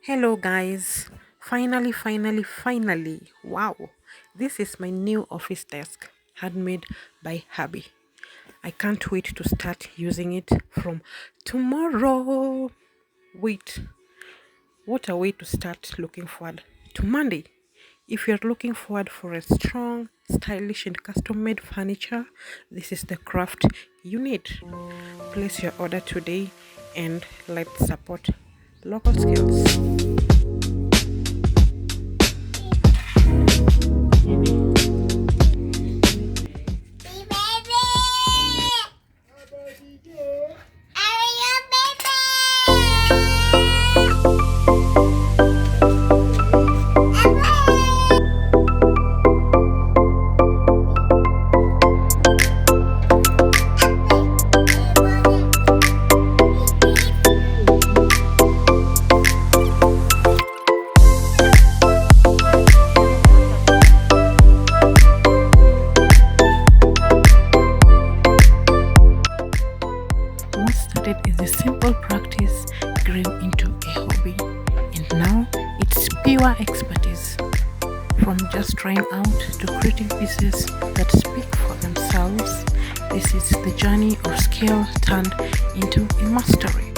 Hello, guys. Finally. Wow. This is my new office desk, handmade by Hubby. I can't wait to start using it from tomorrow. Wait, what a way to start looking forward to Monday. If you're looking forward for a strong, stylish, and custom made furniture, this is the craft you need. Place your order today and let's support local skills. What started as a simple practice grew into a hobby, and now it's pure expertise. From just trying out to creating pieces that speak for themselves, this is the journey of skill turned into a mastery.